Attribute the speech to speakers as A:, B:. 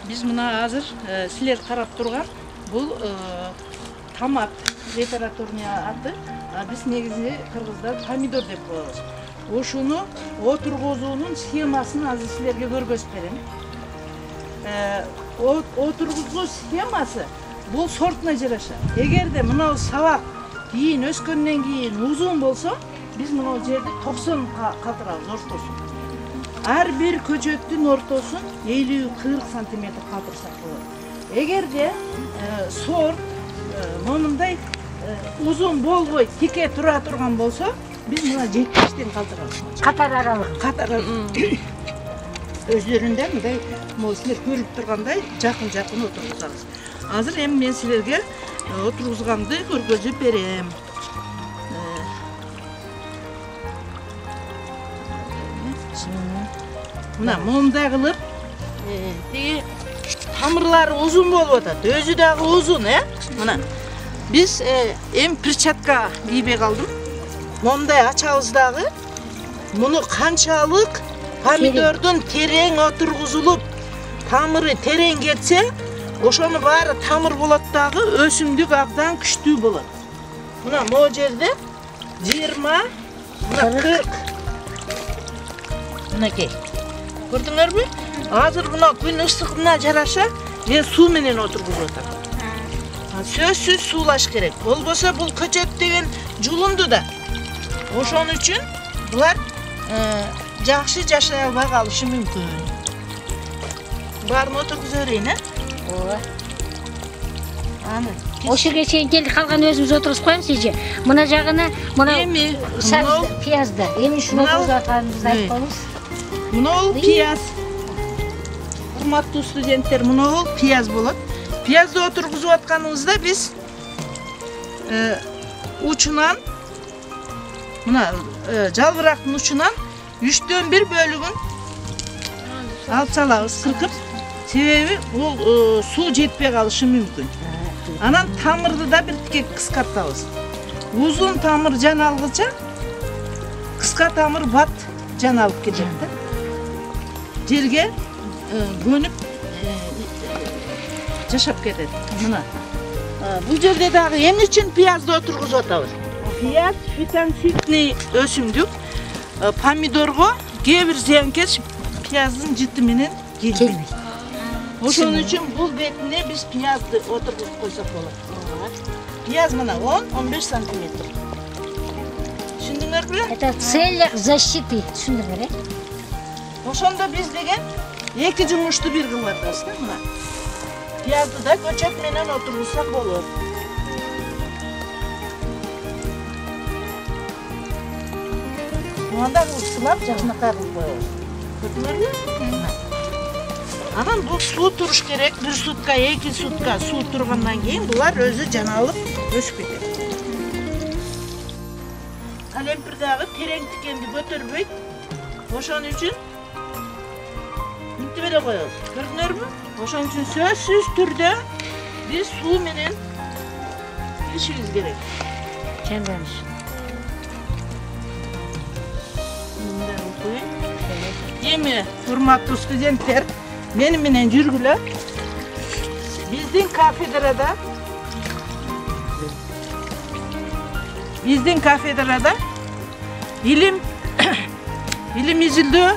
A: Biz mına hazır sizler karap turgan bul tamat литературный аты. Biz negizi Kırgızlar pomidor dep koyabız. Oşunu oturguzunun sxemaсын azыр sizlerge көргөзүп берем. Oturguzu sxemасы bul sortuna жараша. Эгерде мына сабак кийин өскөндөн кийин узун болсо, biz мына жерде 90 калтырабыз ортосун. Her bir köçöktün ortosun 50-40 santimetr kaldırsak olur. Eğer de sort monunday uzun bol boy tike tura turgan bolsa biz buna 70'ten kaldıralım.
B: Katar aralık.
A: Katar aralık. Özlerinden mi day sizler görüp turganday jakın oturguzabız. Hazır hem men sizlerge oturguzganды көрgөзүp berem. Mına monday kılıp tamırları uzun bolup atat. Özü dagı uzun, Mına biz em perчатка кийбей kaldım. Monday açabız dagı. Bunu kançalık pomidordun tereң oturguzulup tamırı tereң ketse, oşonu bari tamır bolat dagı ösümdük abdan күчтүү bolat. Mına mo jerde 20, 40. Mınakey. Gördüңөр mü? Hazır buna gün ısıqına жараша мен суу менен отургузуп атам. Сөзсүз суулаш керек. Болбосо бул көчөт деген жулунду да. Ошон үчүн булар жакшы жашай албай калышы мүмкүн. Баарын отургузуп берейин,
B: Ооба.
A: Аны.
B: Ошого чейин келип калган өзүбүз отургузуп коебуз эже. Мына жагына мына сабыз, пиязды. Эми ушуну отургузуп атканыбызды айтып коебуз.
A: Мынау пияз. Урматтуу студенттер, мынау пияз болот. Пиязды отургузуп атканыбызда biz учунан мына жалбырактын учунан 3/4 бөлүгүн алып салабыз, кыркып. Себеби бул суу жетпей калышы мүмкүн. Анан тамырды да бир тике кыскартабыз. Uzun тамыр жана алгыча кыска тамыр бат жана алып кетет да. Жерге көнүп жашап кетет. Мына. Бул жерде дагы эмне үчүн пиязды отургузуп атабыз? Пияз фитонцидный өсүмдүк. Помидорго кээ бир зыянкеч пияздын жыты менен келбейт. Ошон үчүн бул бетине биз пиязды отургузуп койсок болот. Пияз мына 10-15 сантиметр. Түшүндүңөрбү?
B: Это цель защиты. Түшүндүңөр,
A: Ошондо биз деген эки жумушту бир кылып атабыз да мына. Пиязды да көчөт менен отургузсак болот. Мында ушулап жакынакай кылып коебуз. Көрдүңөрбү? Анан бул суу туруш керек. 1 сутка, 2 сутка суу тургандан кийин булар өзү жаналып өсүп кетет. Калемпир дагы терең тикенди көтөрбөйт. Ошон үчүн мынтип эле коебуз. Көрдүңөрбү? Ошон үчүн сөзсүз түрдө биз суу менен ишибиз керек.
B: Чандырыш.
A: Эми, урматтуу студенттер, мени менен жүргүлө. Биздин кафедрада илим изилдөө